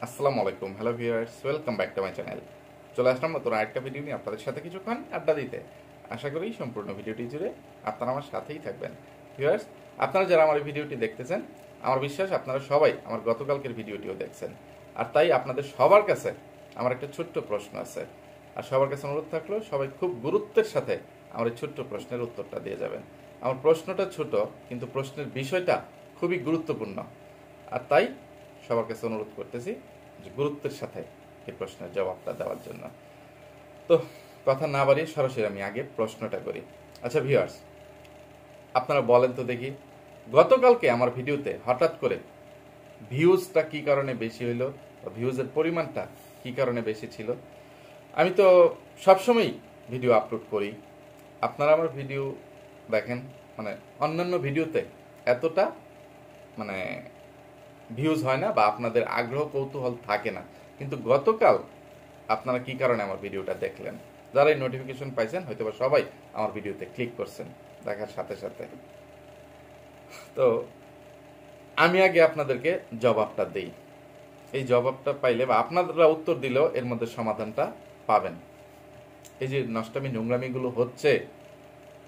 আসসালামু আলাইকুম, hello viewers, welcome back to my channel. চলে আসলাম নতুন আরেকটা ভিডিও নিয়ে আপনাদের সাথে কিছুক্ষণ আড্ডা দিতে। আশা করি সম্পূর্ণ ভিডিওটি জুড়ে আপনারা আমার সাথেই থাকবেন। ভিউয়ার্স, আপনারা যারা আমার এই ভিডিওটি দেখতেছেন, আমার বিশ্বাস আপনারা সবাই আমার গতকালকের ভিডিওটিও দেখছেন। আর তাই আপনাদের সবার কাছে আমার একটা ছোট্ট প্রশ্ন আছে। আর সবার কাছে অনুরোধ থাকলো সবাই খুব গুরুত্বের সাথে আমার এই ছোট্ট প্রশ্নের উত্তরটা দিয়ে যাবেন। আমার প্রশ্নটা ছোট, কিন্তু প্রশ্নের বিষয়টা খুবই গুরুত্বপূর্ণ। আর তাই সবার কাছে অনুরোধ করতেছি যে গুরুত্বের সাথে এই প্রশ্নের জবাবটা দেওয়ার জন্য। তো কথা না বাড়িয়ে সরাসরি আমি আগে প্রশ্নটা করি। আচ্ছা ভিউয়ার্স, আপনারা বলেন তো দেখি, গতকালকে আমার ভিডিওতে হঠাৎ করে ভিউজটা কি কারণে বেশি হইলো, বা ভিউজের পরিমাণটা কি কারণে বেশি ছিল? আমি তো সবসময় ভিডিও আপলোড করি, আপনারা আমার ভিডিও দেখেন, মানে অন্যান্য ভিডিওতে এতটা মানে ভিউজ হয় না বা আপনাদের আগ্রহ কৌতূহল থাকে না। কিন্তু গতকাল আপনারা কি কারণে আমার ভিডিওটা দেখলেন? যারা এই নোটিফিকেশন পাইছেন হয়তোবা সবাই আমার ভিডিওতে ক্লিক করছেন দেখার সাথে সাথে। তো আমি আগে আপনাদেরকে জবাবটা দেই। এই জবাবটা পাইলে বা আপনারা উত্তর দিলেও এর মধ্যে সমাধানটা পাবেন। এই যে নষ্টামি নোংরামিগুলো হচ্ছে,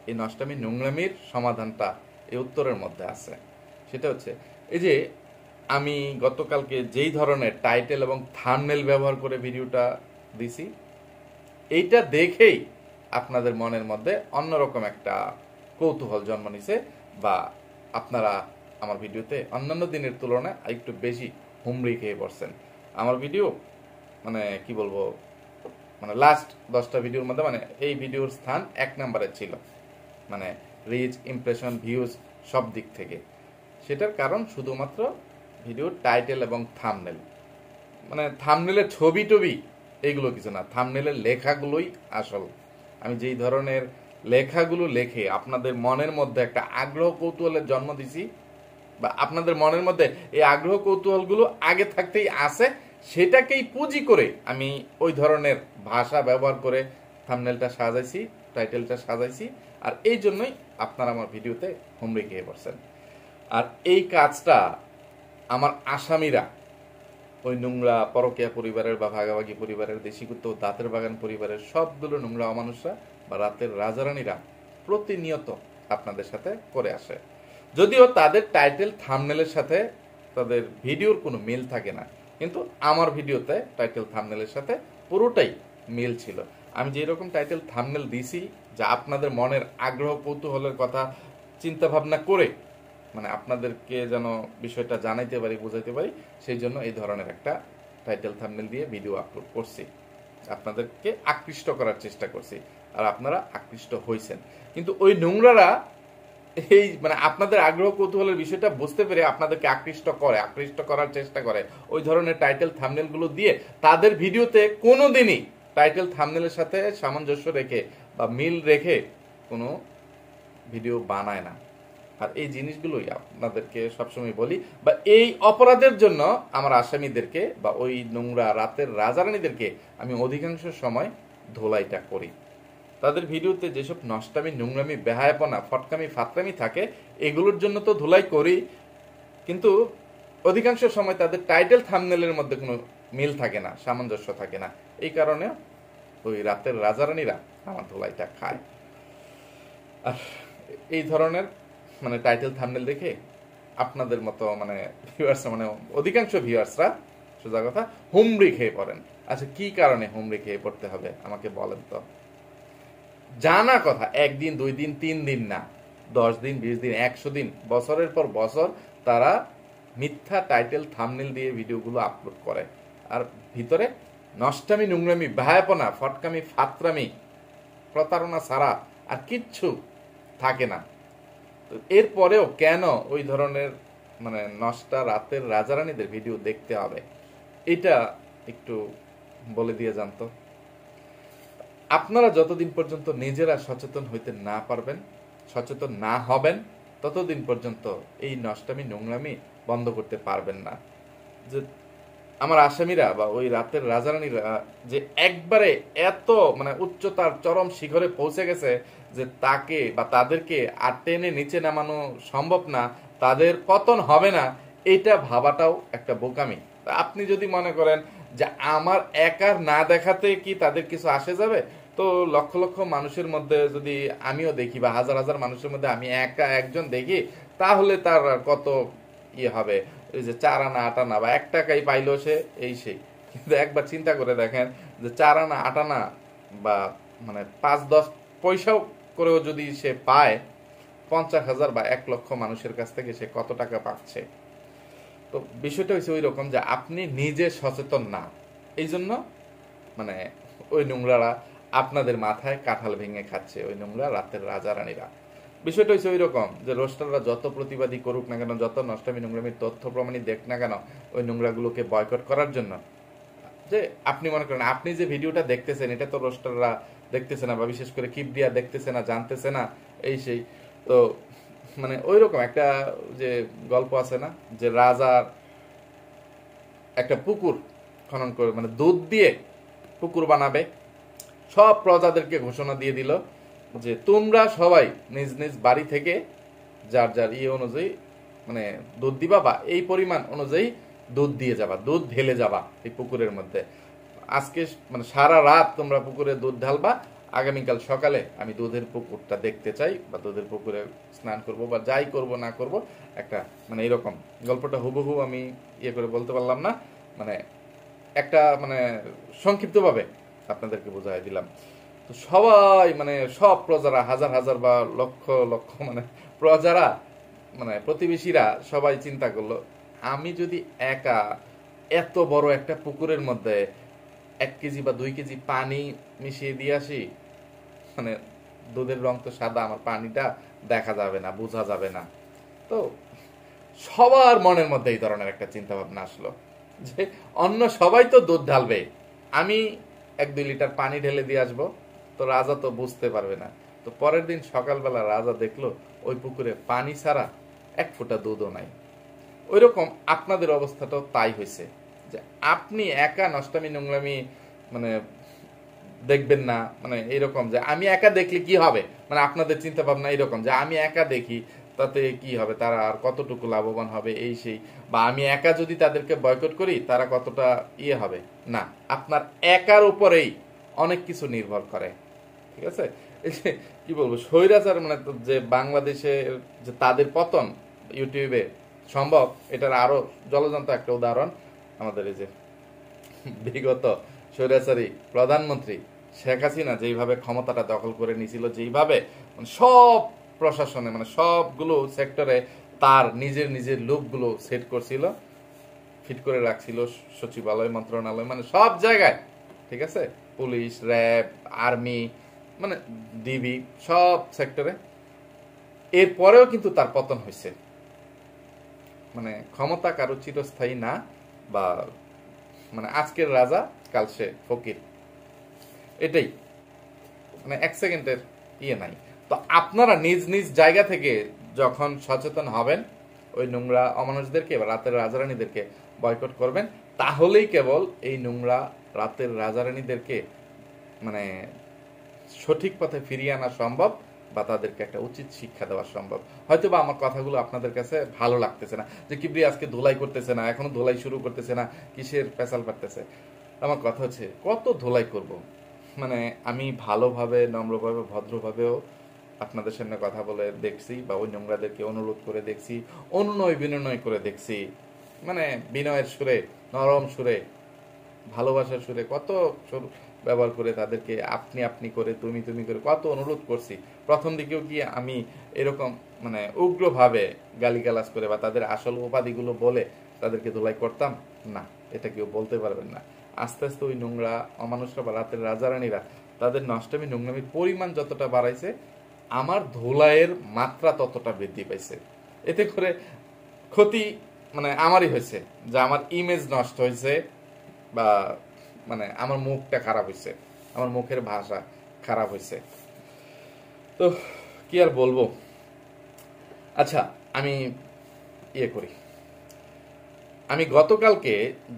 এই নষ্টামি নোংরামির সমাধানটা এই উত্তরের মধ্যে আছে। সেটা হচ্ছে এই যে আমি গতকালকে যেই ধরনের টাইটেল এবং থাম্বনেল ব্যবহার করে ভিডিওটা দিছি, এইটা দেখেই আপনাদের মনের মধ্যে অন্যরকম একটা কৌতূহল জন্ম নিছে, বা আপনারা আমার ভিডিওতে অন্যান্য দিনের তুলনায় একটু বেশি হুমড়ি খেয়ে পড়ছেন। আমার ভিডিও মানে কি বলবো, মানে লাস্ট 10টা ভিডিওর মধ্যে মানে এই ভিডিওর স্থান 1 নম্বরে ছিল, মানে রিচ, ইমপ্রেশন, ভিউজ সব দিক থেকে। সেটার কারণ শুধুমাত্র ভিডিওর টাইটেল এবং থাম্বনেল। মানে থাম্বনেলের ছবি টবি এইগুলো কিছু না, থাম্বনেলের লেখাগুলোই আসল। আমি যেই ধরনের লেখাগুলো লেখে আপনাদের মনের মধ্যে একটা আগ্রহ কৌতূহলের জন্ম দিছি, বা আপনাদের মনের মধ্যে এই আগ্রহ কৌতূহলগুলো আগে থাকতেই আছে, সেটাকেই পুঁজি করে আমি ওই ধরনের ভাষা ব্যবহার করে থাম্বনেলটা সাজাইছি, টাইটেলটা সাজাইছি। আর এই জন্যই আপনারা আমার ভিডিওতে হুমড়ি খেয়ে পড়ছেন। আর এই কাজটা আমার আসামিরা, ওই নোংরা পরকীয়া পরিবারের বা ভাগাভাগি পরিবারের, দেশি কুত্তা ও দাঁতের বাগান পরিবারের সবগুলো নোংরা অমানুষরা বা রাতের রাজারানীরা প্রতিনিয়ত আপনাদের সাথে করে আসে। যদিও তাদের টাইটেল থাম্বনেলের সাথে তাদের ভিডিওর কোনো মিল থাকে না, কিন্তু আমার ভিডিওতে টাইটেল থাম্বনেলের সাথে পুরোটাই মিল ছিল। আমি যেই রকম টাইটেল থাম্বনেল দিছি, যা আপনাদের মনের আগ্রহ কৌতূহলের কথা চিন্তা ভাবনা করে, মানে আপনাদেরকে যেন বিষয়টা জানাইতে পারি, বোঝাইতে পারি, সেই জন্য এই ধরনের একটা টাইটেল থাম্বনেল দিয়ে ভিডিও আপলোড করছি, আপনাদেরকে আকৃষ্ট করার চেষ্টা করছি। আর আপনারা আকৃষ্ট হয়েছেন। কিন্তু ওই নোংরারা এই মানে আপনাদের আগ্রহ কৌতূহলের বিষয়টা বুঝতে পেরে আপনাদেরকে আকৃষ্ট করার চেষ্টা করে ওই ধরনের টাইটেল থাম্বনেলগুলো দিয়ে। তাদের ভিডিওতে কোনোদিনই টাইটেল থাম্বনেলের সাথে সামঞ্জস্য রেখে বা মিল রেখে কোনো ভিডিও বানায় না। আর এই জিনিসগুলোই আপনাদেরকে সবসময় বলি, বা এই অপরাধের জন্য আমার আসামিদেরকে বা ওই নোংরা রাতের রাজারানীদেরকে আমি অধিকাংশ সময় ধোলাইটা করি। তাদের ভিডিওতে যেসব নষ্টামি, নোংরামি, বেহায়াপনা, ফটকামি, ফাতরামি থাকে, এগুলোর জন্য তো ধুলাই করি, কিন্তু অধিকাংশ সময় তাদের টাইটেল থাম্বনেলের মধ্যে কোনো মিল থাকে না, সামঞ্জস্য থাকে না। এই কারণে ওই রাতের রাজারানীরা আমার ধুলাইটা খায়। আর এই ধরনের মানে টাইটেল থাম্বনেল দেখে আপনাদের মতো মানে ভিউয়ার্স, মানে অধিকাংশ ভিউয়ার্সরা সোজা কথা হুমড়ি খেয়ে পড়েন। আচ্ছা, কি কারণে হুমড়ি খেয়ে পড়তে হবে আমাকে বলেন তো? জানা কথা, 1 দিন 2 দিন 3 দিন না, 10 দিন 20 দিন 100 দিন, বছরের পর বছর তারা মিথ্যা টাইটেল থাম্বনেল দিয়ে ভিডিওগুলো আপলোড করে। আর ভিতরে নষ্টামি, নোংরামি, ভায়াপনা, ফটকামি, ফাতরামি, প্রতারণা ছাড়া আর কিচ্ছু থাকে না। তো এরপরেও কেন ওই ধরনের মানে নষ্টা রাতের রাজারানীদের ভিডিও দেখতে হবে, এটা একটু বলে দিয়ে জানতো। আপনারা যতদিন পর্যন্ত নিজেরা সচেতন হইতে না পারবেন, সচেতন না হবেন, ততদিন পর্যন্ত এই নষ্টামি, নোংরামি বন্ধ করতে পারবেন না। যে আমার আসামিরা বা ওই রাতের রাজারানীরা যে একবারে এত মানে উচ্চতার চরম শিখরে পৌঁছে গেছে যে তাকে বা তাদেরকে আর টেনে নিচে নামানো সম্ভব না, তাদের পতন হবে না, এটা ভাবাটাও একটা বোকামি। আপনি যদি মনে করেন যে আমার একার না দেখাতে কি তাদের কিছু আসে যাবে, তো লক্ষ লক্ষ মানুষের মধ্যে যদি আমিও দেখি বা হাজার হাজার মানুষের মধ্যে আমি একা একজন দেখি, তাহলে তার কত ইয়ে হবে, ওই যে 4 আনা 8 আনা বা 1 টাকাই পাইলো সে, এই সেই। কিন্তু একবার চিন্তা করে দেখেন যে 4 আনা 8 আনা বা মানে 5-10 পয়সাও করেও যদি সে পায়, 50,000 বা 1 লক্ষ মানুষের কাছ থেকে সে কত টাকা পাচ্ছে। তো বিষয়টা হচ্ছে ওই রকম যে আপনি নিজে সচেতন না, এই জন্য মানে ওই নোংরারা আপনাদের মাথায় কাঁঠাল ভেঙে খাচ্ছে, ওই নোংরা রাতের রাজা রানীরা। বিষয়টা হচ্ছে ওই রকম যে রোস্টাররা যত প্রতিবাদী করুক না কেন, যত নষ্টামি নোংরামির তথ্য প্রমাণই দেখ না কেন, ওই নোংরাগুলোকে বয়কট করার জন্য, যে আপনি মনে করেন আপনি যে ভিডিওটা দেখতেছেন এটা তো রোস্টাররা দেখতেছে না, বা বিশেষ করে কিবরিয়া দেখতেছে না, জানতেছে না, এই সেই। তো মানে ওই রকম একটা যে গল্প আছে না, যে রাজার একটা পুকুর খনন করে মানে দুধ দিয়ে পুকুর বানাবে, সব প্রজাদেরকে ঘোষণা দিয়ে দিল যে তোমরা সবাই নিজ নিজ বাড়ি থেকে যার যার ইয়ে অনুযায়ী মানে দুধ দিবা, বা এই পরিমাণ অনুযায়ী দুধ দিয়ে যাবা, দুধ ঢেলে যাবা এই পুকুরের মধ্যে। আজকে মানে সারা রাত তোমরা পুকুরে দুধ ঢালবা, আগামীকাল সকালে আমি দুধের পুকুরটা দেখতে চাই, বা দুধের পুকুরে স্নান করব বা যাই করব না করব, একটা মানে এরকম গল্পটা হুবহু আমি ইয়ে করে বলতে পারলাম না, মানে একটা মানে সংক্ষিপ্তভাবে আপনাদেরকে বোঝাই দিলাম। তো সবাই মানে সব প্রজারা, হাজার হাজার বা লক্ষ লক্ষ মানে প্রজারা মানে প্রতিবেশীরা সবাই চিন্তা করলো, আমি যদি একা এত বড় একটা পুকুরের মধ্যে 1 কেজি বা 2 কেজি পানি মিশিয়ে দিয়ে আসি, মানে দুধের রং তো সাদা, আমার পানিটা দেখা যাবে না, বোঝা যাবে না। তো সবার মনের মধ্যে এই ধরনের একটা চিন্তা ভাবনা আসলো যে অন্য সবাই তো দুধ ঢালবে, আমি 1-2 লিটার পানি ঢেলে দিয়ে আসবো, তো রাজা তো বুঝতে পারবে না। তো পরের দিন সকালবেলা রাজা দেখলো ওই পুকুরে পানি ছাড়া 1 ফোঁটা দুধও নাই। ওই রকম আপনাদের অবস্থাটাও তাই হয়েছে, যে আপনি একা নষ্টামি নোংরামি মানে দেখবেন না, মানে এইরকম যে আমি একা দেখলে কি হবে, মানে আপনাদের চিন্তা ভাবনা এরকম যে আমি একা দেখি তাতে কি হবে, তারা আর কতটুকু লাভবান হবে, এই সেই, বা আমি একা যদি তাদেরকে বয়কট করি তারা কতটা ইয়ে হবে। না, আপনার একার উপরেই অনেক কিছু নির্ভর করে, ঠিক আছে। এই যে কি বলবো, স্বৈরাচার মানে যে বাংলাদেশে যে তাদের পতন ইউটিউবে সম্ভব, এটার আরো জলজন্ত একটা উদাহরণ আমাদের এই যে বিগত স্বৈরাচারী প্রধানমন্ত্রী শেখ হাসিনা যেইভাবে ক্ষমতাটা দখল করে নিয়েছিল, যেইভাবে মানে সব প্রশাসনে মানে সবগুলো সেক্টরে তার নিজের নিজের লোকগুলো সেট করছিল, ফিট করে রাখছিল, সচিবালয় মন্ত্রণালয় মানে সব জায়গায়, ঠিক আছে, পুলিশ, র্যাব, আর্মি, মানে ডিবি, সব সেক্টরে। এরপরেও কিন্তু তার পতন হয়েছে। মানে ক্ষমতা কারো চিরস্থায়ী না, বা মানে আজকের রাজা কাল সে ফকির, এটাই, মানে 1 সেকেন্ডের ইয়ে নাই। তো আপনারা নিজ নিজ জায়গা থেকে যখন সচেতন হবেন, ওই নোংরা অমানুষদেরকে বা রাতের রাজারানীদেরকে বয়কট করবেন, তাহলেই কেবল এই নোংরা রাতের রাজারানীদেরকে মানে সঠিক পথে ফিরিয়ে আনা সম্ভব, বা তাদেরকে একটা উচিত শিক্ষা দেওয়া সম্ভব। হয়তো বা আমার কথাগুলো আপনাদের কাছে ভালো লাগতেছে না, যে কিবরি আজকে ধোলাই করতেছে না, এখনো ধোলাই শুরু করতেছে না, কিসের পেশাল পারতেছে। আমার কথা হচ্ছে কত ধোলাই করব, মানে আমি ভালোভাবে, নম্রভাবে, ভদ্রভাবেও আপনাদের সামনে কথা বলে দেখছি, বা ওই নোংরাদেরকে অনুরোধ করে দেখছি, অনুনয় বিনয় করে দেখছি, মানে বিনয়ের সুরে, নরম সুরে, ভালোবাসার সুরে কত ব্যবহার করে তাদেরকে আপনি আপনি করে, তুমি তুমি করে কত অনুরোধ করছি। প্রথম দিকেও কি আমি এরকম মানে উগ্রভাবে গালিগালাজ করে বা তাদের আসল উপাধিগুলো বলে তাদেরকে ধোলাই করতাম? না, এটা কেউ বলতে পারবেন না। আস্তে আস্তে ওই নোংরা অমানুষরা বা রাতের রাজারানীরা তাদের নষ্টামি নোংরামির পরিমাণ যতটা বাড়াইছে, আমার ধোলাইয়ের মাত্রা ততটা বৃদ্ধি পাইছে। এতে করে ক্ষতি মানে আমারই হয়েছে, যে আমার ইমেজ নষ্ট হয়েছে, বা মানে আমার মুখটা খারাপ হয়েছে, আমার মুখের ভাষা খারাপ হয়েছে। তো কি আর বলবো। আচ্ছা, আমি ইয়ে করি, আমি গতকালকে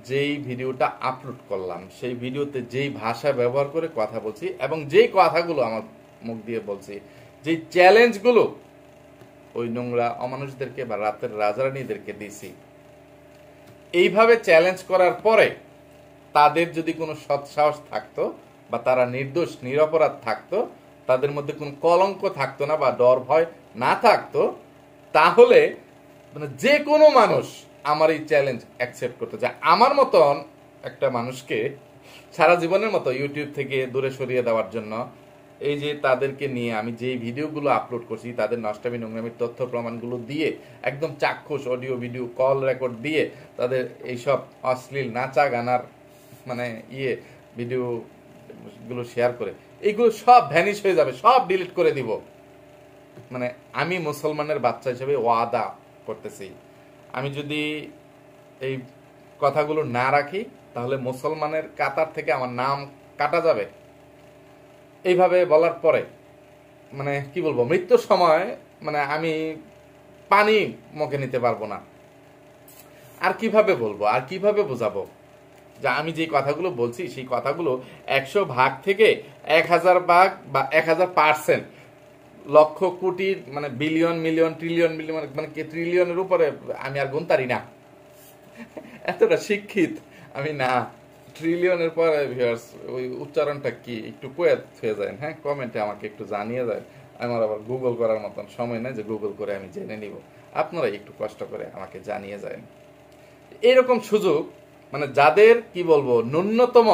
যেই ভিডিওটা আপলোড করলাম, সেই ভিডিওতে যেই ভাষা ব্যবহার করে কথা বলছি এবং যেই কথাগুলো আমার মুখ দিয়ে বলছি, যেই চ্যালেঞ্জগুলো ওই নোংরা অমানুষদেরকে বা রাতের রাজারানীদেরকে দিছি, এইভাবে চ্যালেঞ্জ করার পরে তাদের যদি কোনো সৎসাহস থাকতো বা তারা নির্দোষ নিরপরাধ থাকতো, তাদের মধ্যে কোনো কলঙ্ক থাকতো না বা ডর ভয় না থাকতো, তাহলে মানে যে কোনো মানুষ আমার এই চ্যালেঞ্জ অ্যাকসেপ্ট করতে চায়। আমার মতন একটা মানুষকে সারা জীবনের মতো ইউটিউব থেকে দূরে সরিয়ে দেওয়ার জন্য এই যে তাদেরকে নিয়ে আমি যেই ভিডিওগুলো আপলোড করছি, তাদের নষ্টামি নোংরামির তথ্য প্রমাণগুলো দিয়ে একদম চাক্ষুষ অডিও ভিডিও কল রেকর্ড দিয়ে তাদের এইসব অশ্লীল নাচা গানার মানে ভিডিওগুলো শেয়ার করে এইগুলো সব ভ্যানিশ হয়ে যাবে, সব ডিলিট করে দিব। মানে আমি মুসলমানের বাচ্চা হিসেবে ওয়াদা করতেছি, আমি যদি এই কথাগুলো না রাখি তাহলে মুসলমানের কাতার থেকে আমার নাম কাটা যাবে। এইভাবে বলার পরে মানে কি বলবো, মৃত্যুর সময় মানে আমি পানি মুখে নিতে পারবো না। আর কিভাবে বলবো, আর কিভাবে বোঝাবো যে আমি যে কথাগুলো বলছি সেই কথাগুলো 100 ভাগ থেকে 1000 ভাগ বা 1000% লক্ষ কোটির মানে বিলিয়ন মিলিয়ন ট্রিলিয়ন মিলিয়ন মানে ট্রিলিয়নের উপরে আমি আর গুনতারি না, এতটা শিক্ষিত আমি না। ট্রিলিয়নের পরে ভিউয়ার্স ওই উচ্চারণটা কি একটু কোয়েত হয়ে যায়, হ্যাঁ কমেন্টে আমাকে একটু জানিয়ে যায়। আমার আবার গুগল করার মতন সময় নেই যে গুগল করে আমি জেনে নিব, আপনারা একটু কষ্ট করে আমাকে জানিয়ে যায়। এইরকম সুযোগ মানে যাদের কি বলবো ন্যূনতম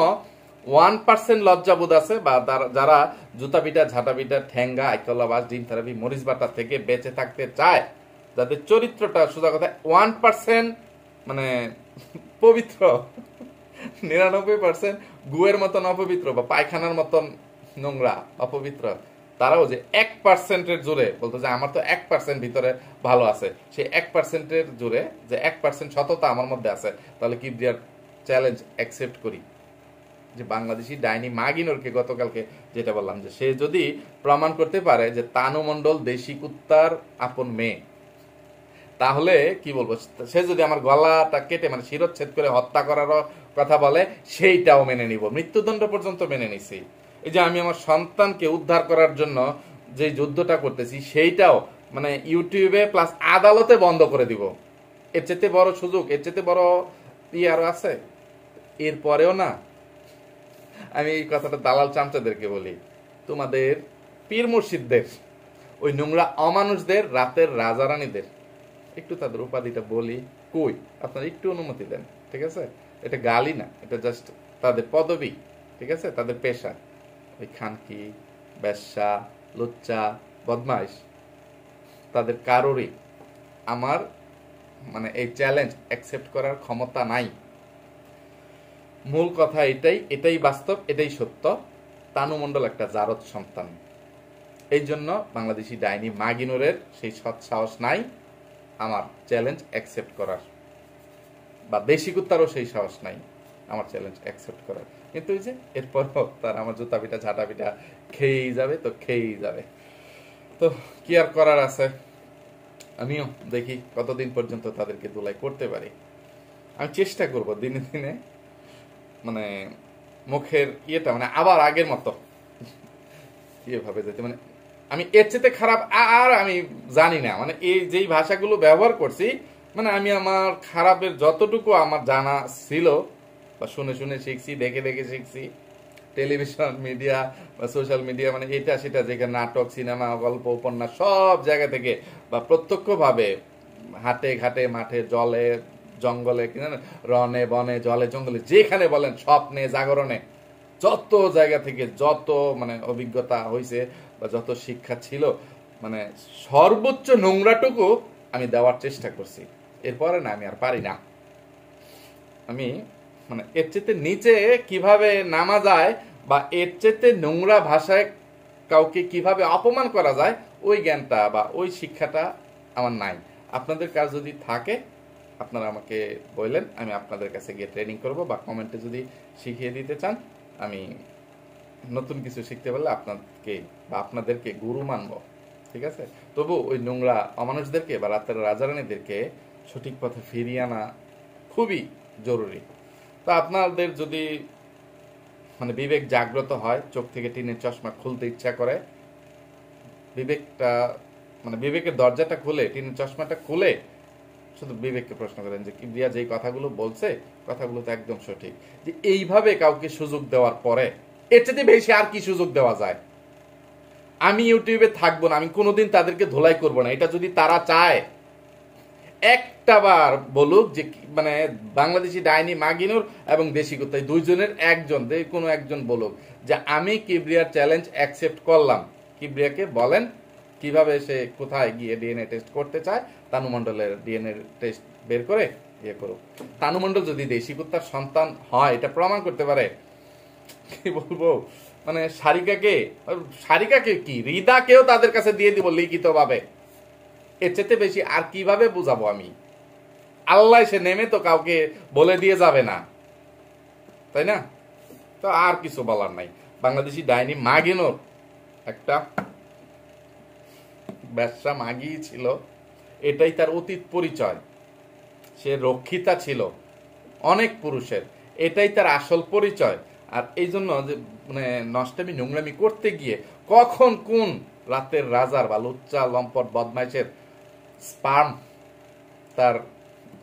1% লজ্জাবোধ আছে বা যারা জুতা পিটা ঝাঁটা পিটা ঠ্যাঙ্গা আইকলাবাস ডিম থেরাপি মরিচ বাটা থেকে বেঁচে থাকতে চায়, যাদের চরিত্রটা সোজা কথা 1% মানে পবিত্র, 99% গুয়ের মতন অপবিত্র বা পায়খানার মতন নোংরা অপবিত্র, তারাও যে 1%-এর জোরে বলতো যে আমার তো 1% ভিতরে ভালো আছে, সেই 1%-এর জোরে যে 1% সততা আমার মধ্যে আছে, তাহলে কি চ্যালেঞ্জ অ্যাকসেপ্ট করি যে বাংলাদেশি ডাইনি মাগিনোরকে গতকালকে যেটা বললাম যে সে যদি প্রমাণ করতে পারে যে তানু মণ্ডল দেশি কুত্তার আপন মেয়ে, তাহলে কি বলবো, সে যদি আমার গলাটা কেটে মানে শিরচ্ছেদ করে হত্যা করারও কথা বলে সেইটাও মেনে নিব, মৃত্যুদণ্ড পর্যন্ত মেনে নিছি। এই যে আমি আমার সন্তানকে উদ্ধার করার জন্য যে যুদ্ধটা করতেছি সেইটাও মানে ইউটিউবে প্লাস আদালতে বন্ধ করে দিব। এর চেয়ে বড় সুযোগ, এর চেয়ে বড় আরো আছে? এরপরেও না, আমি এই কথাটা দালাল চামচাদেরকে বলি, তোমাদের পীর মুর্শিদদের ওই নোংরা অমানুষদের রাতের রাজারানীদের একটু তাদের উপাধিটা বলি, কই আপনারা একটু অনুমতি দেন, ঠিক আছে? এটা গালি না, এটা জাস্ট তাদের পদবি, ঠিক আছে, তাদের পেশা। ওই খানকি বেশ্যা লুচ্চা বদমাইশ তাদের কারোরই আমার মানে এই চ্যালেঞ্জ অ্যাকসেপ্ট করার ক্ষমতা নাই। মূল কথা এটাই বাস্তব, এটাই সত্য। তানু মণ্ডল একটা জারদ সন্তান, এই জন্য বাংলাদেশি ডাইনি মাগিনুরের সেই সৎসাহস নাই আমার চ্যালেঞ্জ অ্যাকসেপ্ট করার, বা দেশি কুত্তারও সেই সাহস নাই আমার চ্যালেঞ্জ অ্যাকসেপ্ট করার। কিন্তু ওই যে এরপরও তার আমার জুতা পিঠা ঝাঁটা পিঠা খেয়েই যাবে, তো খেয়েই যাবে। তো কি আর করার আছে, আমিও দেখি কতদিন পর্যন্ত তাদেরকে ধুলাই করতে পারি। আমি চেষ্টা করব দিনে দিনে মানে মুখের ইয়েটা মানে আবার আগের মতো এভাবে যেতে, মানে আমি এর চেয়ে খারাপ আর আমি জানি না। মানে এই যেই ভাষাগুলো ব্যবহার করছি মানে আমি আমার খারাপের যতটুকু আমার জানা ছিল বা শুনে শুনে শিখছি, দেখে দেখে শিখছি, টেলিভিশন মিডিয়া বা সোশ্যাল মিডিয়া মানে এটা সেটা যেখানে নাটক সিনেমা গল্প উপন্যাস সব জায়গা থেকে বা প্রত্যক্ষভাবে হাটে ঘাটে মাঠে জলে জঙ্গলে রনে বনে জলে জঙ্গলে যেখানে বলেন স্বপ্নে জাগরণে যত জায়গা থেকে যত মানে অভিজ্ঞতা হয়েছে বা যত শিক্ষা ছিল মানে সর্বোচ্চ নোংরাটুকু আমি দেওয়ার চেষ্টা করছি। এরপরে না আমি আর পারি না, আমি মানে এর চেয়ে নিচে কিভাবে নামা যায় বা এর চেয়ে নোংরা ভাষায় কাউকে কিভাবে অপমান করা যায় ওই জ্ঞানটা বা ওই শিক্ষাটা আমার নাই। আপনাদের কাজ যদি থাকে আপনারা আমাকে বললেন, আমি আপনাদের কাছে গিয়ে ট্রেনিং করব বা কমেন্টে যদি শিখিয়ে দিতে চান, আমি নতুন কিছু শিখতে পারলে আপনাকে বা আপনাদেরকে গুরু মানব, ঠিক আছে? তবু ওই নোংরা অমানুষদেরকে বা রাতের রাজারানীদেরকে সঠিক পথে ফিরিয়ে আনা খুবই জরুরি। তো আপনাদের যদি মানে বিবেক জাগ্রত হয়, চোখ থেকে টিনের চশমা খুলতে ইচ্ছা করে, বিবেকটা মানে বিবেকের দরজাটা খুলে টিনের চশমাটা খুলে শুধু বিবেককে প্রশ্ন করেন যে কিবরিয়া যেই কথাগুলো বলছে কথাগুলো তো একদম সঠিক, যে এইভাবে কাউকে সুযোগ দেওয়ার পরে এর চেয়ে বেশি আর কি সুযোগ দেওয়া যায়? আমি ইউটিউবে থাকবো না, আমি কোনোদিন তাদেরকে ধোলাই করব না, এটা যদি তারা চায় একটা বার বলুক যে মানে বাংলাদেশি ডাইনি মাগিনুর এবং দেশি কুত্তা দুইজনের একজন, কোনো একজন বলুক যে আমি কিবরিয়ার চ্যালেঞ্জ অ্যাকসেপ্ট করলাম। কিবরিয়াকে বলেন কিভাবে সে কোথায় গিয়ে ডিএনএ টেস্ট করতে চায়, তানু মণ্ডলের ডিএনএ টেস্ট বের করে ইয়ে করুক। তানু মণ্ডল যদি দেশি কুত্তার সন্তান হয় এটা প্রমাণ করতে পারে, কি বলবো মানে সারিকাকে কি রিদাকেও তাদের কাছে দিয়ে দিব লিখিত ভাবে। এর চেয়ে বেশি আর কিভাবে বুঝাবো আমি? আল্লাহ সে নেমে তো কাউকে বলে দিয়ে যাবে না, তাই না? তো আর কিছু বলার নাই। বাংলাদেশি ডাইনি মাগিনোর একটা ব্যবসা মাগি ছিল, এটাই তার অতীত পরিচয়। সে রক্ষিতা ছিল অনেক পুরুষের, এটাই তার আসল পরিচয়। আর এই জন্য যে মানে নষ্টামি নোংরামি করতে গিয়ে কখন কোন রাতের রাজার বা লুচ্চা লম্পট বদমাইশের স্পার্ম তার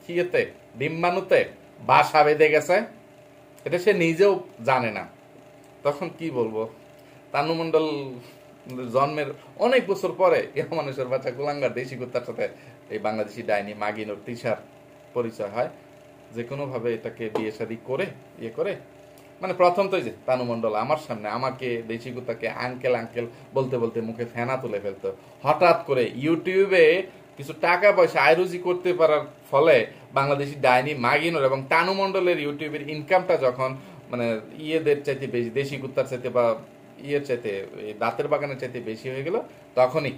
কিয়েতে ডিম্বাণুতে বাসা বেঁধে গেছে এটা সে নিজেও জানে না। তখন কি বলবো, তানু মণ্ডল জন্মের অনেক বছর পরে মানুষের বাচ্চা কুলাঙ্গার দেশি কুত্তার সাথে এই বাংলাদেশি ডাইনি মাগিনুর তিশার পরিচয় হয়। যে কোনো ভাবে এটাকে বিয়ে শাদী করে ইয়ে করে মানে প্রথম তো যে তানু মণ্ডল আমার সামনে আমাকে দেশি কুত্তাকে আঙ্কেল আঙ্কেল বলতে বলতে মুখে ফেনা তুলে ফেলতো। হঠাৎ করে ইউটিউবে কিছু টাকা পয়সা আয়রুজি করতে পারার ফলে বাংলাদেশি ডাইনি মাগিনুর এবং তানু মণ্ডলের ইউটিউবের ইনকামটা যখন মানে ইয়েদের চাইতে বেশি, দেশি কুত্তার চাইতে বা ইয়ের চাইতে দাঁতের বাগানের চাইতে বেশি হয়ে গেল, তখনই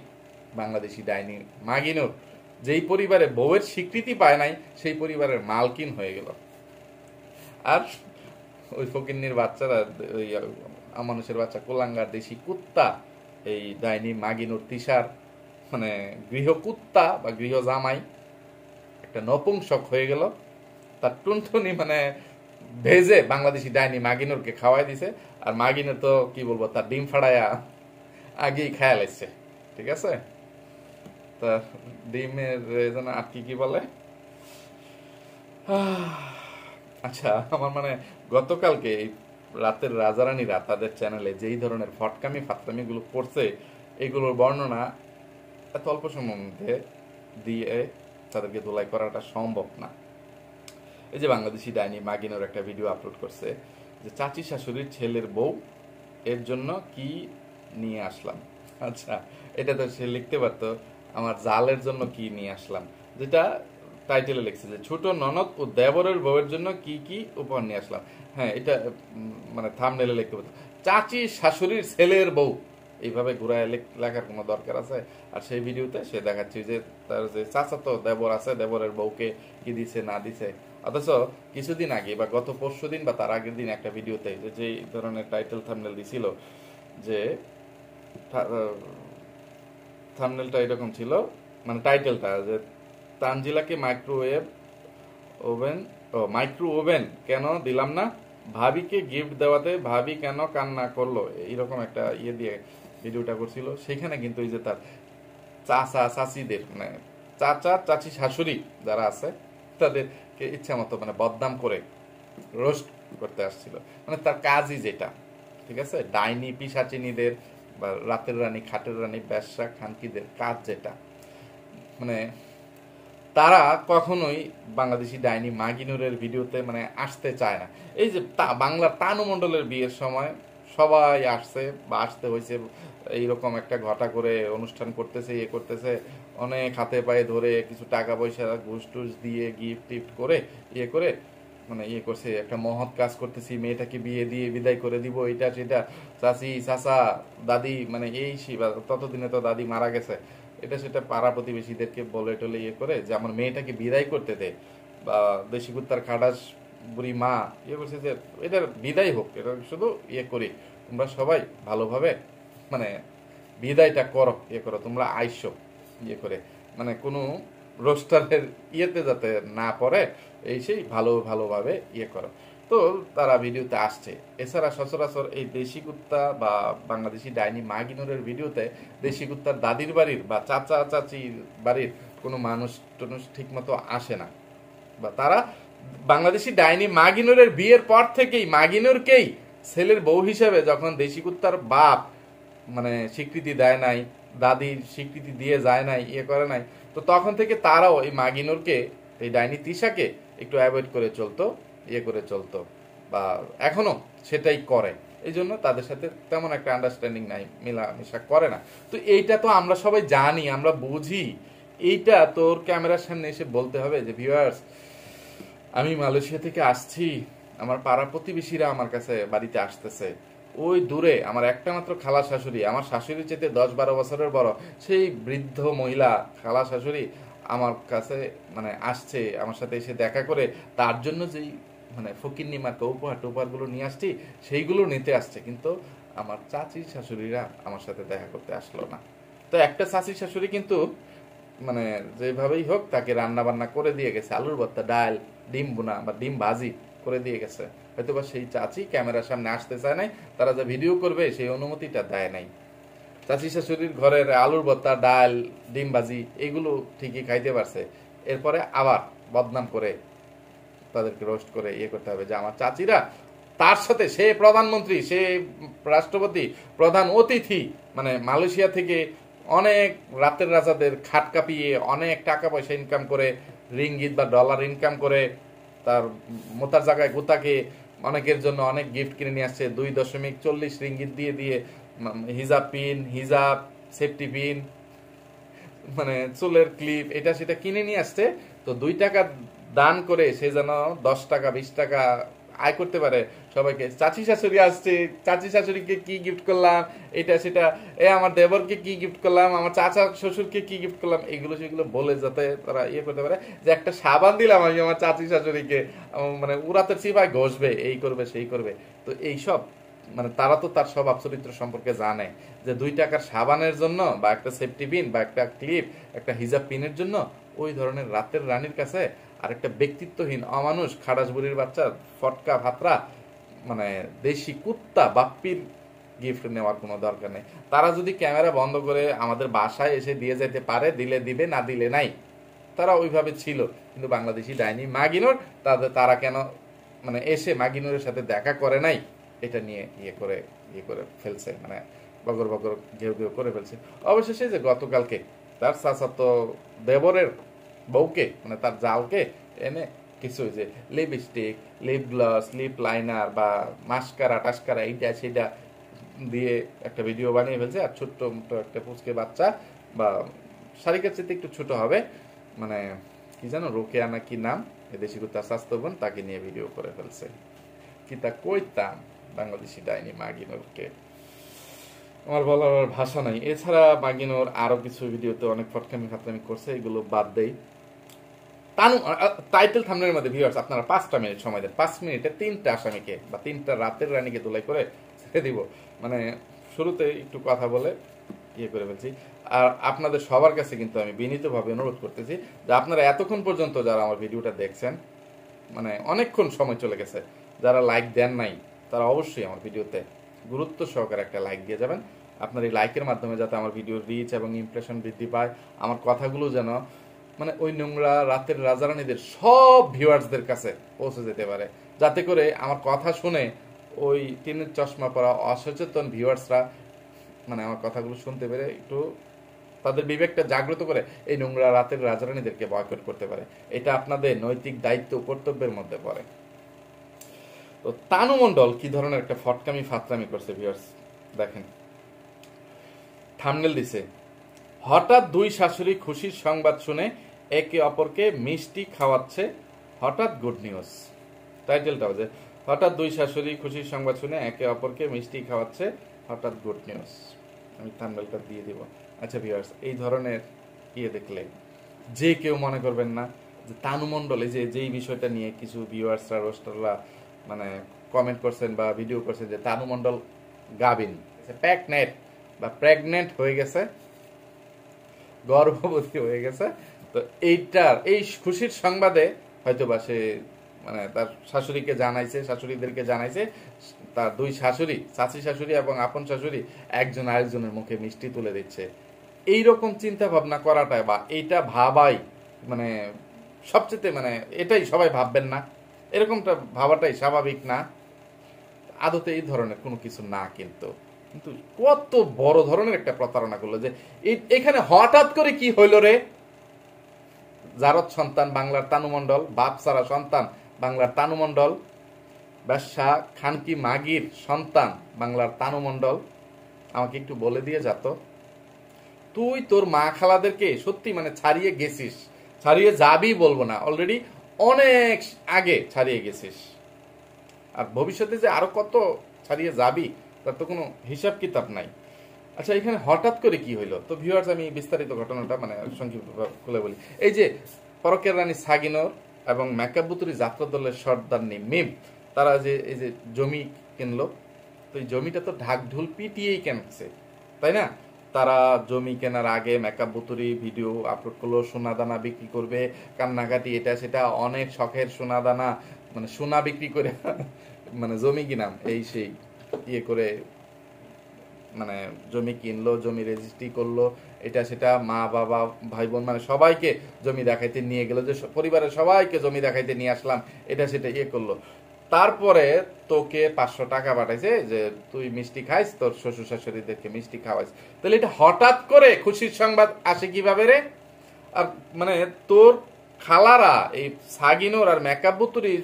বাংলাদেশি ডাইনি মাগিনুর যেই পরিবারে বউয়ের স্বীকৃতি পায় নাই সেই পরিবারের মালকিন হয়ে গেল। আর ওই ফকিন্নির বাচ্চারা, ওই মানুষের বাচ্চা কুলাঙ্গার দেশি কুত্তা এই ডাইনি মাগিনুর তিশার মানে গৃহ কুত্তা বা গৃহ জামাই একটা নপুংসক হয়ে গেল। তার টুনটুনি মানে ভেজে বাংলাদেশি ডাইনি মাগিনুরকে খাওয়াই দিছে। আর মাগিনুর তো কি বলবো, তার ডিম ফাড়াইয়া আগেই খেয়াল এসছে, ঠিক আছে? তা ডিমের জন্য আর কি বলে। আচ্ছা, আমার মানে গতকালকে এই রাতের রাজারানীরা তাদের চ্যানেলে যেই ধরনের ফটকামি ফাতরামি গুলো করছে, এগুলোর বর্ণনা এত অল্প সময়ের মধ্যে দিয়ে তাদেরকে ধোলাই করাটা সম্ভব না। এই যে বাংলাদেশি ডাইনি মাগিনোর একটা ভিডিও আপলোড করছে যে চাচি শাশুড়ির ছেলের বউ এর জন্য কি নিয়ে আসলাম। আচ্ছা, এটা তো সে লিখতে পারতো আমার জালের জন্য কি নিয়ে আসলাম, যেটা টাইটেলে লিখছে যে ছোট ননদ ও দেবরের বউয়ের জন্য কি কি উপহার নিয়ে আসলাম। হ্যাঁ, এটা মানে থাম্বনেলে লিখতে পারতো চাচি শাশুড়ির ছেলের বউ, এইভাবে ঘুরায় লেখার কোনো দরকার আছে? আর সেই ভিডিওতে সে দেখাচ্ছে যে তার যে চাচাতো দেবর আছে, দেবরের বউকে কি দিছে না দিছে। অথচ কিছুদিন আগে বা গত পরশুদিন বা তার আগের দিন একটা ভিডিওতে যে ধরনের টাইটেল থাম্বনেল দিছিল, যে থাম্বনেলটা এরকম ছিল, মানে টাইটেলটা যে তানজিলাকে মাইক্রো ওভেন কেন দিলাম না, ভাবিকে গিফট দেওয়াতে ভাবি কেন কান্না করলো, এইরকম একটা ইয়ে দিয়ে ভিডিওটা করছিল। সেখানে কিন্তু এই যে তার চাচা চাচিদের মানে চাচা চাচি শাশুড়ি যারা আছে তাদেরকে ইচ্ছা মতো মানে বদনাম করে রোস্ট করতে আসছিল। মানে তার কাজই যেটা, ঠিক আছে, ডাইনি পিশাচিনীদের বা রাতের রানী খাটের রানী ব্যবসা খানকিদের কাজ যেটা, মানে তারা কখনোই বাংলাদেশি ডাইনি মাগিনুরের ভিডিওতে মানে আসতে চায় না। এই যে বাংলার তানু মণ্ডলের বিয়ের সময় সবাই আসছে বা আসতে হয়েছে, এইরকম একটা ঘটা করে অনুষ্ঠান করতেছে, ইয়ে করতেছে, অনেক হাতে পায়ে ধরে কিছু টাকা পয়সা ঘুষ টুস দিয়ে গিফট টিফট করে ইয়ে করে মানে ইয়ে করছে, একটা মহৎ কাজ করতেছি, মেয়েটাকে বিয়ে দিয়ে বিদায় করে দিব, এটা সেটা, চাচি চাচা দাদি মানে এই ততদিনে তো দাদি মারা গেছে, এটা সেটা পাড়া প্রতিবেশীদেরকে বলে টলে ইয়ে করে যে আমার মেয়েটাকে বিদায় করতে দে, বা দেশি কুত্তার খাটাস বুড়ি মা ইয়ে করছে যে এটার বিদায় হোক, এটা শুধু ইয়ে করি, তোমরা সবাই ভালোভাবে মানে বিদায়টা করো, ইয়ে করো, তোমরা আইসো ইয়ে করে, মানে কোনো রোস্টারের ইয়েতে যাতে না পড়ে এই সেই ভালোভাবে ইয়ে করো। তো তারা ভিডিওতে আসছে। এছাড়া সচরাচর এই দেশি কুত্তা বা বাংলাদেশি ডাইনি মাগিনুরের ভিডিওতে দেশি কুত্তার দাদির বাড়ির বা চাচা চাচির বাড়ির কোনো মানুষ টানুষ ঠিক মতো আসে না, বা তারা বাংলাদেশি ডাইনি মাগিনুরের বিয়ের পর থেকেই মাগিনুরকেই ছেলের বউ হিসেবে যখন দেশি কুত্তার বাপ মানে স্বীকৃতি দেয় নাই, দাদির স্বীকৃতি দিয়ে যায় নাই, ইয়ে করে নাই, তো তখন থেকে তারাও এই মাগিনুরকে, এই ডাইনি তিশাকে একটু অ্যাভয়েড করে চলতো, ইয়ে করে চলতো, বা এখনো সেটাই করে। এই জন্য তাদের সাথে তেমন একটা আন্ডারস্ট্যান্ডিং নাই, মেলামেশা করে না। তো এইটা তো আমরা সবাই জানি, আমরা বুঝি। এইটা তোর ক্যামেরার সামনে এসে বলতে হবে যে ভিউয়ার্স, আমি মালয়েশিয়া থেকে আসছি, আমার পাড়া প্রতিবেশীরা আমার কাছে বাড়িতে আসতেছে, ওই দূরে আমার একটা মাত্র খালা শাশুড়ি, আমার শাশুড়ির চেয়ে 10-12 বছরের বড়, সেই বৃদ্ধ মহিলা খালা শাশুড়ি আমার কাছে মানে আসছে, আমার সাথে এসে দেখা করে তার জন্য যেই মানে ফকিন্নি মার্কা উপহারগুলো নিয়ে আসছি সেইগুলো নিতে আসছে, কিন্তু আমার চাচি শাশুড়িরা আমার সাথে দেখা করতে আসলো না। তো একটা চাচি শাশুড়ি কিন্তু মানে যেভাবেই হোক তাকে রান্না বান্না করে দিয়ে গেছে, আলুর ভর্তা, ডাল, ডিম বোনা বা ডিম ভাজি করে দিয়ে গেছে। হয়তো বা সেই চাচি ক্যামেরার সামনে আসতে চায় নাই, তারা যে ভিডিও করবে সেই অনুমতিটা দেয় নাই। চাচি শাশুড়ির ঘরের আলুর ভর্তা, ডাল, ডিম ভাজি এগুলো ঠিকই খাইতে পারছে, এরপরে আবার বদনাম করে তাদেরকে রোস্ট করে ইয়ে করতে হবে যে আমার চাচিরা তার সাথে, সে প্রধানমন্ত্রী, সে রাষ্ট্রপতি, প্রধান অতিথি, মানে মালয়েশিয়া থেকে অনেক রাতের রাজাদের খাট কাঁপিয়ে অনেক টাকা পয়সা ইনকাম করে, রিঙ্গিত বা ডলার ইনকাম করে, তার মোতার জায়গায় গোতাকে অনেকের জন্য অনেক গিফট কিনে নিয়ে আসছে, 2.40 রিঙ্গিত দিয়ে দিয়ে হিজাব পিন, হিজাব, সেফটি পিন, মানে চুলের ক্লিপ, এটা সেটা কিনে নিয়ে আসছে। তো 2 টাকা দান করে সে যেন 10 টাকা 20 টাকা আয় করতে পারে সবাইকে। চাচি শাশুড়ি আসছে, চাচি শাশুড়িকে কি গিফট করলাম, এটা সেটা, আমার দেবরকে কি গিফট করলাম, আমার চাচা শ্বশুরকে কি গিফট করলাম, এগুলো সেগুলো বলে যাতে তারা ইয়ে করতে পারে যে একটা সাবান দিলাম আমি আমার চাচি শাশুড়িকে, মানে উড়াতে চিপায় ঘষবে, এই করবে সেই করবে। তো এইসব মানে তারা তো তার স্বভাব চরিত্র সম্পর্কে জানে যে 2 টাকার সাবানের জন্য বা একটা সেফটি পিন বা একটা ক্লিপ, একটা হিজাব পিনের জন্য ওই ধরনের রাতের রানীর কাছে আর একটা ব্যক্তিত্বহীন অমানুষ খাড়াস বুড়ির বাচ্চা ফটকা ভাতরা মানে দেশি কুত্তা বাপ্পির গিফট নেওয়ার কোনো দরকার নেই। তারা যদি ক্যামেরা বন্ধ করে আমাদের বাসায় এসে দিয়ে যেতে পারে, দিলে দিবে, না দিলে নাই। তারা ওইভাবে ছিল। কিন্তু বাংলাদেশি ডাইনি মাগিনুর তারা কেন মানে এসে মাগিনুরের সাথে দেখা করে নাই, এটা নিয়ে ইয়ে করে ফেলছে, মানে বগর বগর ঘেউ ঘেউ করে ফেলছে। অবশেষে যে গতকালকে তার চাচাতো দেবরের বউকে মানে তার জালকে এনে কিছু যে lipstick, lip gloss, lip liner বা মাস্কারা টাস্কারা এইটা সেটা দিয়ে একটা ভিডিও বানিয়ে ফেলছে। আর ছোট্ট মোটো একটা পুচকে বাচ্চা বা শারিকার চেয়ে একটু ছোট হবে, মানে কি জানো রোকেয়া না কি নাম, দেশি কুত্তার স্বাস্থ্যবান, তাকে নিয়ে ভিডিও করে ফেলছে। কি তা কইতাম বাংলাদেশি ডাইনি মাগিনুরকে, আমার বলার ভাষা নাই। এছাড়া মাগিনুর আরো কিছু ভিডিওতে অনেক ফটকামি ফাতরামি করছে, এগুলো বাদ দেই। তানু টাইটেল থাম্বনেলের মধ্যে ভিউয়ার্স আপনারা 5টা মিনিট সময় দেন, 5 মিনিটে 3টা আসামিকে বা 3টা রাতের রানীকে ধুলাই করে ছেড়ে দিব। মানে শুরুতে একটু কথা বলে ইয়ে করে ফেলছি। আর আপনাদের সবার কাছে কিন্তু আমি বিনীতভাবে অনুরোধ করতেছি যে আপনারা এতক্ষণ পর্যন্ত যারা আমার ভিডিওটা দেখছেন, মানে অনেকক্ষণ সময় চলে গেছে, যারা লাইক দেন নাই তারা অবশ্যই আমার ভিডিওতে গুরুত্ব সহকারে একটা লাইক দিয়ে যাবেন। আপনার এই লাইকের মাধ্যমে যাতে আমার ভিডিওর রিচ এবং ইমপ্রেশন বৃদ্ধি পায়, আমার কথাগুলো যেন মানে ওই নোংরা রাতের রাজারানীদের সব ভিউয়ার্সদের কাছে পৌঁছে যেতে পারে, যাতে করে আমার কথা শুনে ওই টিনের চশমা পরা অসচেতন ভিউয়ার্সরা মানে আমার কথাগুলো শুনতে পেরে একটু তাদের বিবেকটা জাগ্রত করে এই নোংরা রাতের রাজারানীদেরকে বয়কট করতে পারে। এটা আপনাদের নৈতিক দায়িত্ব কর্তব্যের মধ্যে পড়ে। তো তানু মণ্ডল কি ধরনের একটা ফটকামি ফাতরামি করছে ভিউয়ার্স দেখেন। থাম্বনেল দিছে, হঠাৎ 2 শাশুড়ি খুশির সংবাদ শুনে একে অপরকে মিষ্টি খাওয়াচ্ছে, হঠাৎ গুড নিউজ। টাইটেলটাও যে হঠাৎ 2 শাশুড়ি খুশির সংবাদ শুনে একে অপরকে মিষ্টি খাওয়াচ্ছে, হঠাৎ গুড নিউজ। আমি থাম্বনেলটা দিয়ে দিব। আচ্ছা ভিউয়ার্স, এই ধরনের ইয়ে দেখলে যে কেউ মনে করবেন না যে তানু মণ্ডল, এই যে যেই বিষয়টা নিয়ে কিছু ভিউয়ার্সরা রোস্টাররা মানে কমেন্ট করছেন বা ভিডিও করছেন যে তানু মণ্ডল গাবিন, প্রেগনেন্ট হয়ে গেছে, গর্ভবতী হয়ে গেছে। তো এই খুশির সংবাদে হয়তোবা সে মানে তার শাশুড়িকে জানাইছে, শাশুড়িদেরকে জানাইছে, তার 2 শাশুড়ি, চাচি শাশুড়ি এবং আপন শাশুড়ি একজন আরেকজনের মুখে মিষ্টি তুলে দিচ্ছে। এইরকম চিন্তা ভাবনা করাটাই বা এইটা ভাবাই মানে সবচেয়ে মানে এটাই সবাই ভাববেন না, এরকমটা ভাবাটাই স্বাভাবিক না? আদতে এই ধরনের কোনো কিছু না, কিন্তু কিন্তু কত বড় ধরনের একটা প্রতারণা করলো যে এখানে হঠাৎ করে কি হইল রে? জারদ সন্তান বাংলার তানুমণ্ডল, বাপ সারা সন্তান বাংলার তানুমণ্ডল, ব্যবসা খানকি মাগির সন্তান বাংলার তানুমণ্ডল, আমাকে একটু বলে দিয়ে যাত, তুই তোর মা খালাদেরকে সত্যি মানে ছাড়িয়ে গেছিস, ছাড়িয়ে যাবি বলবো না, অলরেডি অনেক আগে ছাড়িয়ে গেছিস, আর ভবিষ্যতে যে আরো কত ছাড়িয়ে যাবি তার তো কোনো হিসাব কিতাব নাই। আচ্ছা, এখানে হঠাৎ করে কি হইলো? তো ভিউয়ার্স, আমি বিস্তারিত ঘটনাটা মানে সংক্ষিপ্ত খুলে বলি। এই যে পরকের রানী সাগিনোর এবং মেকাবুতুরি যাত্রা দলের সর্দারনি মিম, তারা যে এই যে জমি কিনলো, তো এই জমিটা তো ঢাক ঢোল পিটিয়েই কেনছে, তাই না? তারা জমি কেনার আগে মেকাবুতুরি ভিডিও আপলোড করলো, সোনা দানা বিক্রি করবে, কান্নাকাটি, এটা সেটা, অনেক শখের সোনা দানা, মানে সোনা বিক্রি করে মানে জমি কিনাম, এই সেই ইয়ে করে মানে জমি কিনলো, জমি রেজিস্ট্রি করলো, এটা সেটা, মা বাবা ভাই বোন মানে সবাইকে জমি দেখাইতে নিয়ে গেল, যে পরিবারের সবাইকে জমি দেখাইতে নিয়ে আসলাম, এটা সেটা ইয়ে করলো। তারপরে তোকে 500 টাকা পাঠাইছে যে তুই মিষ্টি খাইস, তোর শ্বশুর শাশুড়িদেরকে মিষ্টি খাওয়াইস। তাহলে এটা হঠাৎ করে খুশির সংবাদ আসে কিভাবে রে? আর মানে তোর খালারা এই সাগিনোর আর মেকাবুতুরি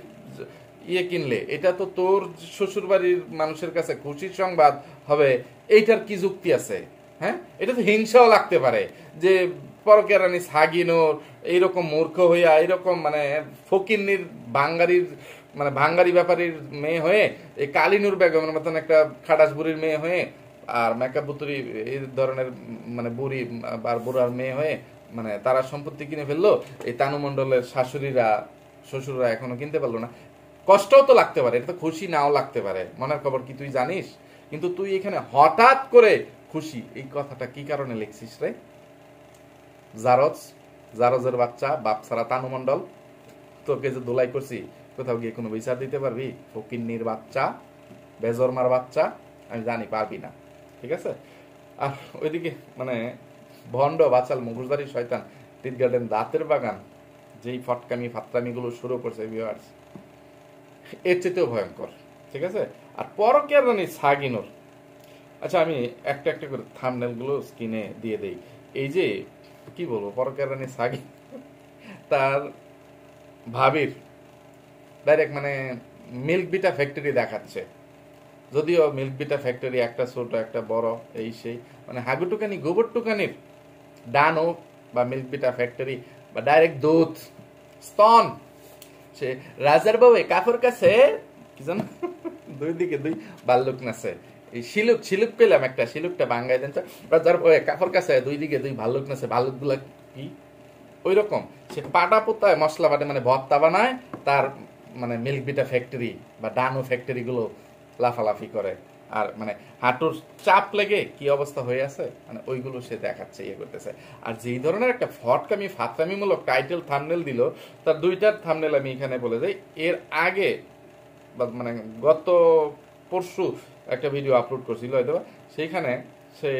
ইয়ে কিনলে এটা তো তোর শ্বশুর বাড়ির মানুষের কাছে খুশির সংবাদ হবে, এইটার কি যুক্তি আছে? হ্যাঁ, এটা তো হিংসাও লাগতে পারে যে পরকের রানী সাগিনোর এইরকম মূর্খ হইয়া এইরকম মানে ফকিন্নির বাঙ্গারির মানে ভাঙ্গারি ব্যাপারীর মেয়ে হয়ে, এই কালিনুর বেগমের মতন একটা খাটাস বুড়ির মেয়ে হয়ে, আর মেকাবুতুরি এই ধরনের মানে বুড়ি আর বুড়ার মেয়ে হয়ে মানে তারা সম্পত্তি কিনে ফেললো, এই তানুমণ্ডলের শাশুড়িরা শ্বশুররা এখনো কিনতে পারলো না। কষ্টও তো লাগতে পারে, এটা তো খুশি নাও লাগতে পারে, মনের খবর কি তুই জানিস? কিন্তু তুই এখানে হঠাৎ করে খুশি, এই কথাটা কি কারণে লিখছিস রে? জারজের বাচ্চা, বাপ ছাড়া তানুমণ্ডল, তোকে যে দোলাই করছি কোথাও গিয়ে কোনো বিচার দিতে পারবি? ফকিন্নির বাচ্চা, বেজরমার বাচ্চা, আমি জানি পারবি না, ঠিক আছে? আর ওইদিকে মানে ভণ্ড বাচাল মুখোশধারী শয়তান টিট গার্ডেন দাঁতের বাগান যেই ফটকামি ফাত্রামিগুলো শুরু করছে ভিউয়ার্স, এর চেয়েও ভয়ঙ্কর, ঠিক আছে? আর পরকের রানী সাগিনোর, আচ্ছা আমি একটা একটা করে থাম্বনেলগুলো স্ক্রিনে দিয়ে দেই। এই যে কি বলবো, পরকের রানী সাগিন তার ভাবির ডাইরেক্ট মানে মিল্ক বিটা ফ্যাক্টরি দেখাচ্ছে, যদিও মিল্ক বিটা ফ্যাক্টরি একটা ছোট একটা বড়, এই সেই মানে হাগুটুকানি গোবর টুকানির ডানো বা মিল্ক বিটা ফ্যাক্টরি বা ডাইরেক্ট দুধ স্তন, সে রাজার বউ কাপড় কাছে কি জানো দুই দিকে দুই বাল্লুক নাচে, এই শিলুক শিলুক পেলাম একটা, শিলুকটা বাঙ্গাই দেন, রাজার বউ কাপড় কাছে দুই দিকে দুই ভাল্লুক নাচে, ভাল্লুক গুলা কি ওই রকম সে পাটা পোতায় মশলা বাটে মানে ভর্তা বানায়, তার মানে মিল্ক বিটা ফ্যাক্টরি বা ডানো ফ্যাক্টরি গুলো লাফালাফি করে, আর মানে হাঁটুর চাপ লেগে কি অবস্থা হয়ে আছে মানে ওইগুলো সে দেখাচ্ছে, ইয়ে করতেছে। আর যেই ধরনের একটা ফটকামি ফাতরামিমূলক টাইটেল থাম্বনেল দিল, তার দুইটার থাম্বনেল আমি এখানে বলে যাই। এর আগে মানে গত পরশু একটা ভিডিও আপলোড করছিল হয়তো, সেইখানে সে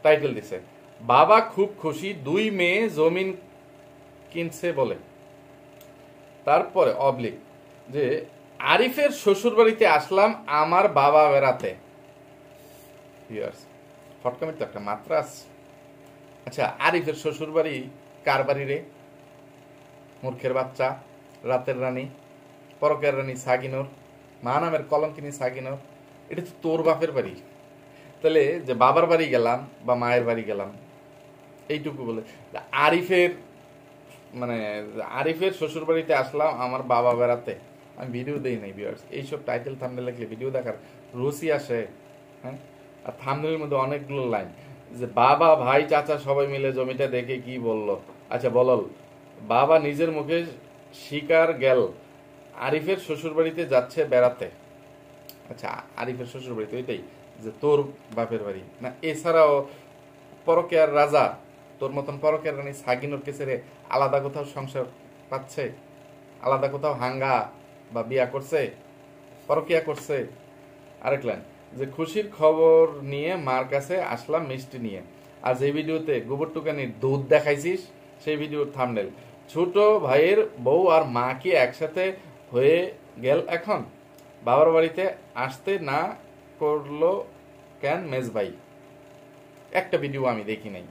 টাইটেল দিছে বাবা খুব খুশি 2 মেয়ে জমিন কিনছে বলে, তারপরে অবলিক যে আরিফের শ্বশুর বাড়িতে আসলাম আমার বাবা বেড়াতে। ফটকামির তো একটা মাত্রা আছে। আচ্ছা, আরিফের শ্বশুর বাড়ি কার বাড়ি রে? মূর্খের বাচ্চা, রাতের রানী, পরকের রানী সাগিনোর, মা নামের কলঙ্কিনী সাগিনোর, এটা তো তোর বাপের বাড়ি। তাহলে যে বাবার বাড়ি গেলাম বা মায়ের বাড়ি গেলাম এইটুকু বলে, আরিফের মানে আরিফের শ্বশুর বাড়িতে আসলাম আমার বাবা বেড়াতে, আমি ভিডিও দেই নাই ভিউয়ার্স। এইসব টাইটেল থাম্বনেল লিখলে ভিডিও দেখার রুচি আসে? হ্যাঁ, আর থাম্বনেলের মধ্যে অনেকগুলো লাইন যে বাবা ভাই চাচা সবাই মিলে জমিটা দেখে কি বললো। আচ্ছা বলল, বাবা নিজের মুখে শিকার গেল আরিফের শ্বশুর বাড়িতে যাচ্ছে বেড়াতে। আচ্ছা, আরিফের শ্বশুর বাড়িতে ওইটাই যে তোর বাপের বাড়ি না? এছাড়াও পরকেয়ার রাজা তোর মতন পরকের রানী সাগিনোর কেসেরে আলাদা কোথাও সংসার পাচ্ছে, আলাদা কোথাও হাঙ্গা বা বিয়া করছে, পরকিয়া করছে? আরেক লাইন যে খুশির খবর নিয়ে মার কাছে আসলাম মিষ্টি নিয়ে। আর যে ভিডিওতে গোবর টুকানির দুধ দেখাইছিস সেই ভিডিওর থাম্বনেল ছোট ভাইয়ের বউ আর মা কি একসাথে হয়ে গেল এখন? বাবার বাড়িতে আসতে না করলো কেন মেজ ভাই? একটা ভিডিও আমি দেখি নাই,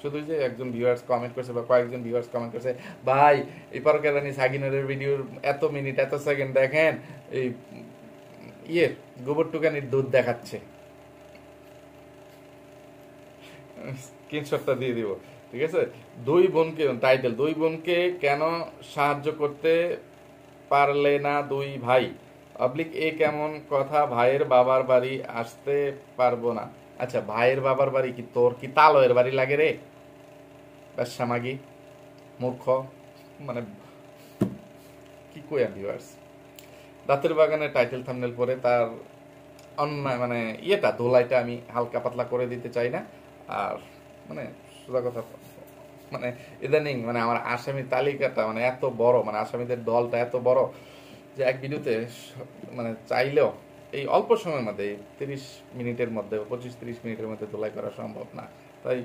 শুধু যে একজন ভিউয়ার্স কমেন্ট করছে বা কয়েকজন ভিউয়ার্স কমেন্ট করছে, ভাই এই পরকেরানি সাগিনারের ভিডিওর এত মিনিট এত সেকেন্ড দেখেন, এই গোবর টুকানির দুধ দেখাচ্ছে। স্ক্রিনশটটা দিয়ে দিব, ঠিক আছে? দুই বোনকে টাইটেল, দুই বোনকে কেন সাহায্য করতে পারলে না দুই ভাই? অবলিক এ কেমন কথা, ভাইয়ের বাবার বাড়ি আসতে পারবো না? আচ্ছা, ভাইয়ের বাবার বাড়ি কি তোর কি তালয়ের বাড়ি লাগে রে? ব্যবসামাগি মূর্খ, মানে কি কইয়া ভিউয়ার্স। দাঁতের বাগানের টাইটেল থাম্বনেল পরে তার অন্যায় মানে ধোলাইটা আমি হালকা পাতলা করে দিতে চাই না। আর মানে সোজা কথা, মানে ইদানিং মানে আমার আসামির তালিকাটা মানে এত বড়, মানে আসামিদের দলটা এত বড় যে এক ভিডিওতে মানে চাইলেও এই অল্প সময়ের মধ্যে 30 মিনিটের মধ্যে 25-30 মিনিটের মধ্যে ধোলাই করা সম্ভব না। তাই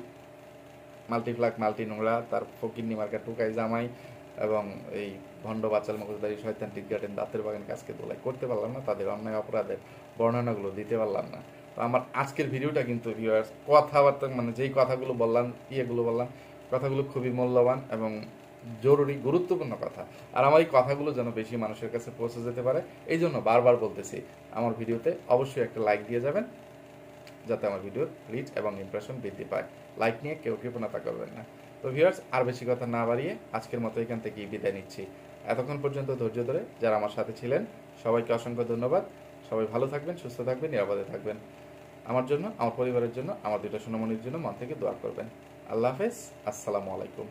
মাল্টিফ্লাক মাল্টি নোংরা, তার ফকিন্নি মার্কা টুকাই জামাই এবং এই ভণ্ড বাচাল মগজদারি শয়তান টিক গার্ডেন দাঁতের বাগান কাজকে দোলাই করতে পারলাম না, তাদের অন্যায় অপরাধের বর্ণনাগুলো দিতে পারলাম না। তো আমার আজকের ভিডিওটা কিন্তু ভিউয়ার্স কথাবার্তা মানে যেই কথাগুলো বললাম বললাম কথাগুলো খুবই মূল্যবান এবং জরুরি গুরুত্বপূর্ণ কথা। আর আমার এই কথাগুলো যেন বেশি মানুষের কাছে পৌঁছে যেতে পারে, এই জন্য বারবার বলতেছি আমার ভিডিওতে অবশ্যই একটা লাইক দিয়ে যাবেন, যাতে আমার ভিডিওর রিচ এবং ইমপ্রেশন বৃদ্ধি পায়। লাইক নিয়ে কেউ কৃপণতা করবেন না। তো ভিউয়ার্স, আর বেশি কথা না বাড়িয়ে আজকের মতো এখান থেকেই বিদায় নিচ্ছি। এতক্ষণ পর্যন্ত ধৈর্য ধরে যারা আমার সাথে ছিলেন সবাইকে অসংখ্য ধন্যবাদ। সবাই ভালো থাকবেন, সুস্থ থাকবেন, নিরাপদে থাকবেন। আমার জন্য, আমার পরিবারের জন্য, আমার দুটো সোনামণির জন্য মন থেকে দোয়া করবেন। আল্লাহ হাফেজ, আসসালামু আলাইকুম।